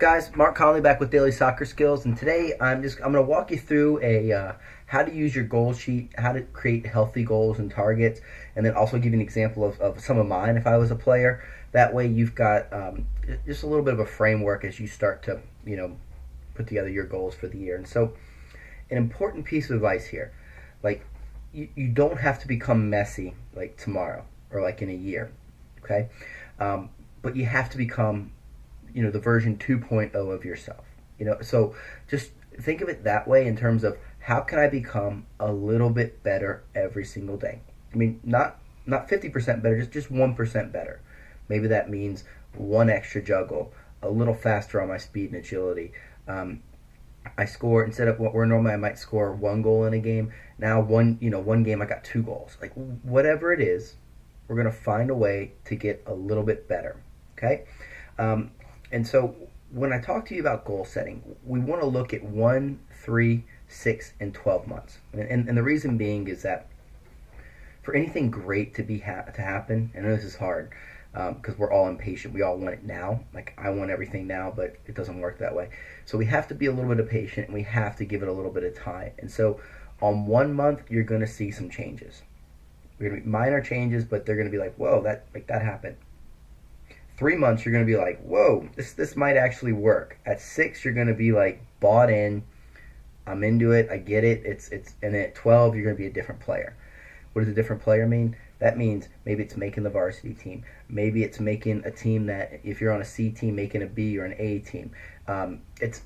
Guys, Mark Conley back with Daily Soccer Skills, and today I'm going to walk you through a how to use your goal sheet, how to create healthy goals and targets, and then also give you an example of some of mine if I was a player. That way, you've got just a little bit of a framework as you start to put together your goals for the year. And so, an important piece of advice here, like you don't have to become Messi like tomorrow or like in a year, okay? But you have to become the version 2.0 of yourself. So just think of it that way in terms of how can I become a little bit better every single day. I mean, not 50% better, just 1% better. Maybe that means one extra juggle, a little faster on my speed and agility. I score, instead of where normally I might score one goal in a game, now one game I got two goals. Like whatever it is, we're gonna find a way to get a little bit better. Okay. And so when I talk to you about goal setting, we want to look at 1, 3, 6, and 12 months. And the reason being is that for anything great to to happen, I know this is hard because we're all impatient. We all want it now. Like I want everything now, but it doesn't work that way. So we have to be a little bit patient, and we have to give it a little bit of time. And so on 1 month, you're going to see some changes. They're going to be minor changes, but they're going to be like, whoa, that happened. 3 months, you're going to be like, whoa, this might actually work. At 6, you're going to be like bought in. I'm into it. I get it. And at 12, you're going to be a different player. What does a different player mean? That means maybe it's making the varsity team. Maybe it's making a team that, if you're on a C team, making a B or an A team. It's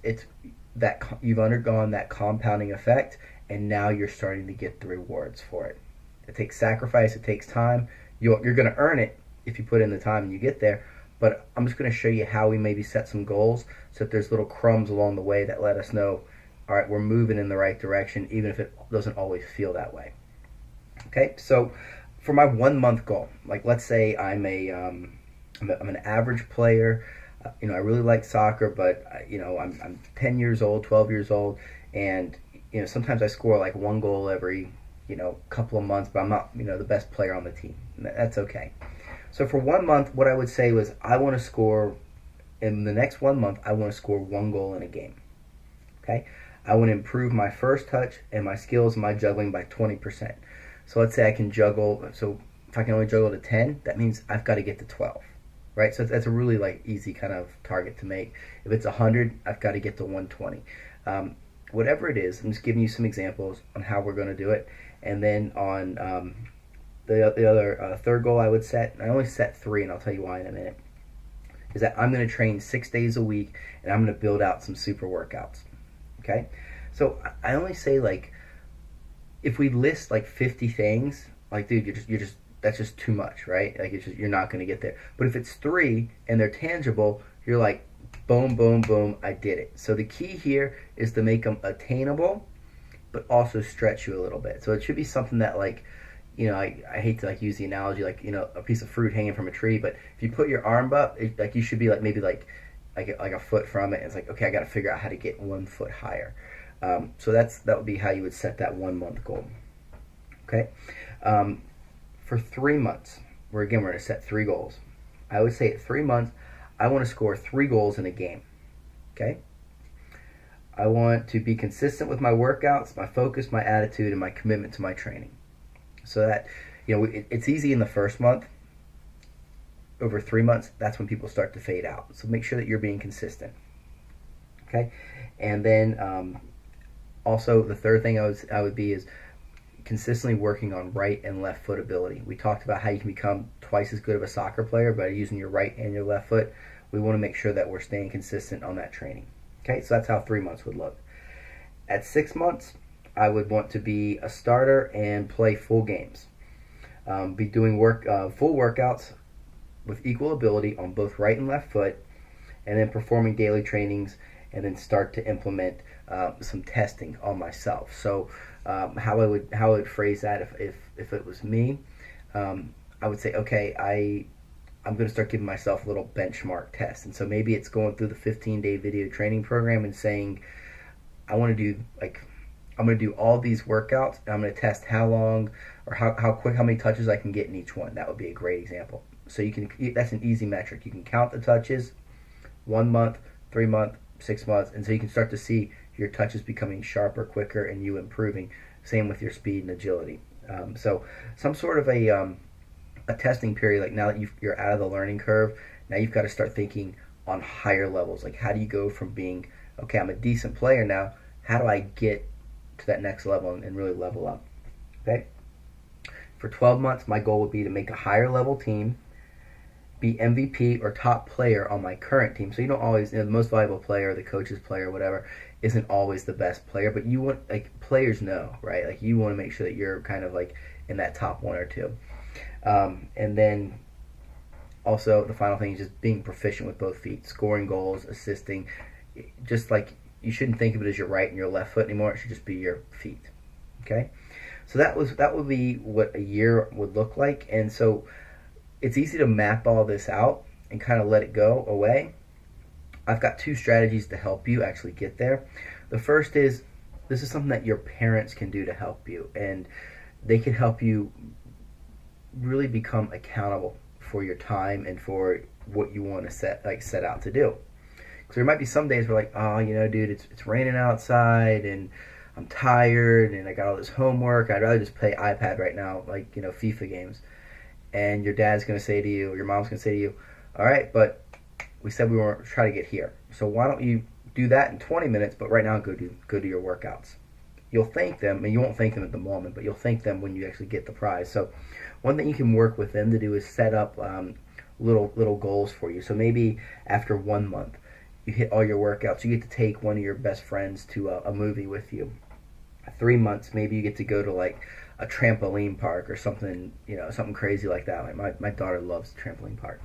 that you've undergone that compounding effect, and now you're starting to get the rewards for it. It takes sacrifice. It takes time. You're going to earn it if you put in the time and you get there. But I'm just going to show you how we maybe set some goals so that there's little crumbs along the way that let us know, all right, we're moving in the right direction, even if it doesn't always feel that way. Okay, so for my 1 month goal, like let's say I'm an average player. I really like soccer, but I'm 10 years old, 12 years old, and sometimes I score like one goal every couple of months, but I'm not the best player on the team. That's okay. So for 1 month, what I would say was I want to score, in the next 1 month, I want to score one goal in a game. Okay? I want to improve my first touch and my skills and my juggling by 20%. So let's say I can juggle, so if I can only juggle to 10, that means I've got to get to 12. Right? So that's a really easy kind of target to make. If it's 100, I've got to get to 120. Whatever it is, I'm just giving you some examples on how we're going to do it. And then on the other third goal I would set, and I only set 3, and I'll tell you why in a minute, is that I'm going to train 6 days a week, and I'm going to build out some super workouts. Okay? So I only say, if we list 50 things, dude, you're just that's just too much, right? You're not going to get there. But if it's 3 and they're tangible, you're like, boom, boom, boom, I did it. So the key here is to make them attainable, but also stretch you a little bit. So it should be something that I hate to use the analogy a piece of fruit hanging from a tree, but if you put your arm up, you should be maybe a foot from it. It's okay, I got to figure out how to get 1 foot higher. So that would be how you would set that 1 month goal. Okay, for 3 months, we're going to set 3 goals. I would say at 3 months, I want to score 3 goals in a game. Okay. I want to be consistent with my workouts, my focus, my attitude, and my commitment to my training. So that, it's easy in the first month. Over 3 months, that's when people start to fade out. So make sure that you're being consistent. Okay? And then also the third thing I would be is consistently working on right and left foot ability. We talked about how you can become twice as good of a soccer player by using your right and your left foot. We want to make sure that we're staying consistent on that training. Okay? So that's how 3 months would look. At 6 months, I would want to be a starter and play full games. Be doing full workouts with equal ability on both right and left foot, and then performing daily trainings, and then start to implement some testing on myself. So how I would phrase that if it was me, I would say, okay, I'm going to start giving myself a little benchmark test. And so maybe it's going through the 15-day video training program and saying, I'm going to do all these workouts, and I'm going to test how long or how quick, how many touches I can get in each one. That would be a great example. So that's an easy metric. You can count the touches, 1 month, 3 month, 6 months, and so you can start to see your touches becoming sharper, quicker, and you improving. Same with your speed and agility. So some sort of a testing period, like now that you're out of the learning curve, now you've got to start thinking on higher levels. Like how do you go from being, okay, I'm a decent player now, how do I get to that next level and really level up? Okay? For 12 months, my goal would be to make a higher level team, be MVP or top player on my current team. So you don't always, the most valuable player, the coach's player, whatever, isn't always the best player, but you want, like, players know, right? Like you want to make sure that you're kind of like in that top one or two. And then also the final thing is just being proficient with both feet, scoring goals, assisting. Just like you shouldn't think of it as your right and your left foot anymore. It should just be your feet. Okay, so that would be what a year would look like. And so it's easy to map all this out and kind of let it go away. I've got 2 strategies to help you actually get there. The first is, this is something that your parents can do to help you, and they can help you really become accountable for your time and for what you want to set out to do. Because there might be some days where, like, oh, dude, it's raining outside and I'm tired and I got all this homework. I'd rather just play iPad right now, like, FIFA games. And your dad's going to say to you, or your mom's going to say to you, all right, but we said we were trying to get here. So why don't you do that in 20 minutes, but right now go do your workouts. You'll thank them, and you won't thank them at the moment, but you'll thank them when you actually get the prize. So one thing you can work with them to do is set up little goals for you. So maybe after 1 month, you hit all your workouts. You get to take one of your best friends to a movie with you. 3 months, maybe you get to go to like a trampoline park or something, something crazy like that. Like my daughter loves trampoline park.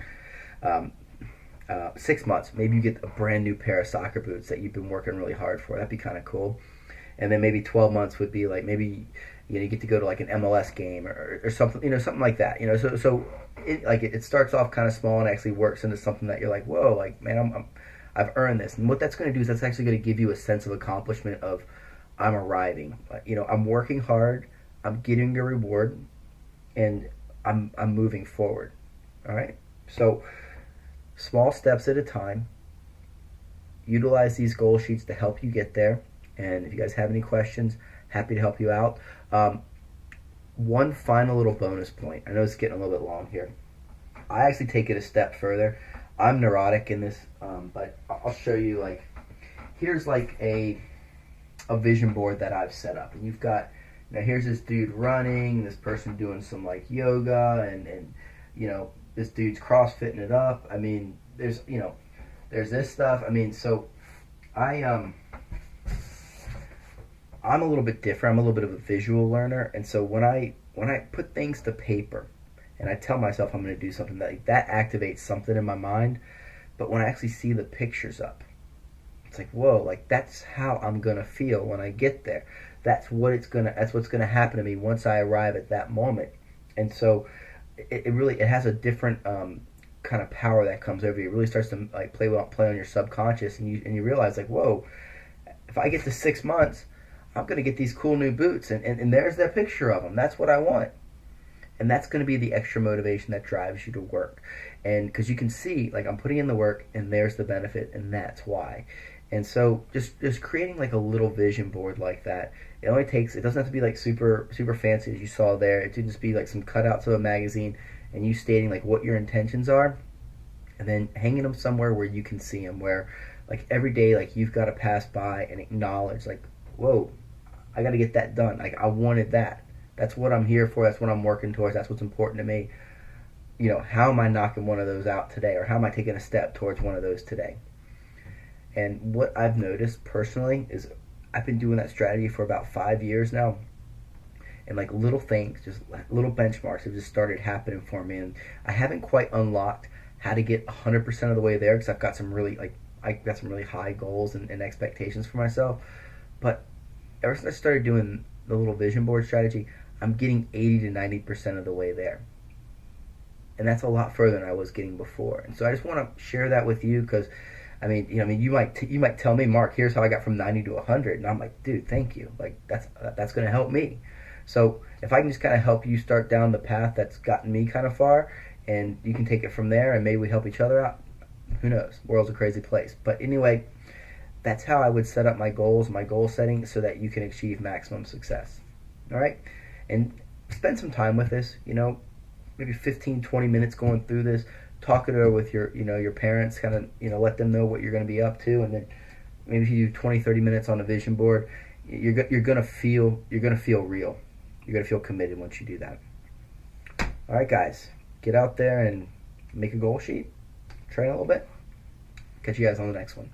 6 months, maybe you get a brand new pair of soccer boots that you've been working really hard for. That'd be kind of cool. And then maybe 12 months would be like, maybe you get to go to like an MLS game or something, something like that. So it starts off kind of small and actually works into something that you're like, whoa, like, man, I've earned this. And what that's going to do is that's actually going to give you a sense of accomplishment of, I'm arriving. I'm working hard. I'm getting a reward, and I'm moving forward. All right. So small steps at a time. Utilize these goal sheets to help you get there. And if you guys have any questions, happy to help you out. One final little bonus point. I know it's getting a little bit long here. I actually take it a step further. I'm neurotic in this, but I'll show you. Like, here's like a vision board that I've set up, and you've got, here's this dude running, this person doing some like yoga, and this dude's crossfitting it up. I mean, there's this stuff. I mean, so I'm a little bit different. I'm a little bit of a visual learner, and so when I put things to paper and I tell myself I'm going to do something, that activates something in my mind. But when I actually see the pictures up, it's like, whoa, like that's how I'm going to feel when I get there. That's what's going to happen to me once I arrive at that moment. And so it has a different kind of power that comes over you. It really starts to like play on your subconscious, and you realize, like, whoa, if I get to 6 months, I'm going to get these cool new boots, and there's that picture of them. That's what I want. And that's going to be the extra motivation that drives you to work. And because you can see, like, I'm putting in the work, and there's the benefit, and that's why. And so just creating like a little vision board like that, it doesn't have to be like super fancy as you saw there. It can just be like some cutouts of a magazine and you stating like what your intentions are, and then hanging them somewhere where you can see them, where like every day, like, you've got to pass by and acknowledge, like, whoa, I got to get that done. Like, I wanted that. That's what I'm here for. That's what I'm working towards. That's what's important to me. How am I knocking one of those out today? Or how am I taking a step towards one of those today? And what I've noticed personally is I've been doing that strategy for about 5 years now. And like little things, just little benchmarks have just started happening for me. And I haven't quite unlocked how to get 100% of the way there, because I've got some really high goals and expectations for myself. But ever since I started doing the little vision board strategy, I'm getting 80 to 90% of the way there. And that's a lot further than I was getting before. And so I just want to share that with you, because you might tell me, Mark, here's how I got from 90 to 100, and I'm like, dude, thank you. Like, that's going to help me. So if I can just kind of help you start down the path that's gotten me kind of far, and you can take it from there, and maybe we help each other out, Who knows? World's a crazy place. But anyway, that's how I would set up my goals, my goal setting, so that you can achieve maximum success. All right? And spend some time with this, maybe 15, 20 minutes going through this, talk it over with your parents, kind of, let them know what you're going to be up to. And then maybe if you do 20, 30 minutes on a vision board, you're going to feel real. You're going to feel committed once you do that. All right, guys, get out there and make a goal sheet, train a little bit. Catch you guys on the next one.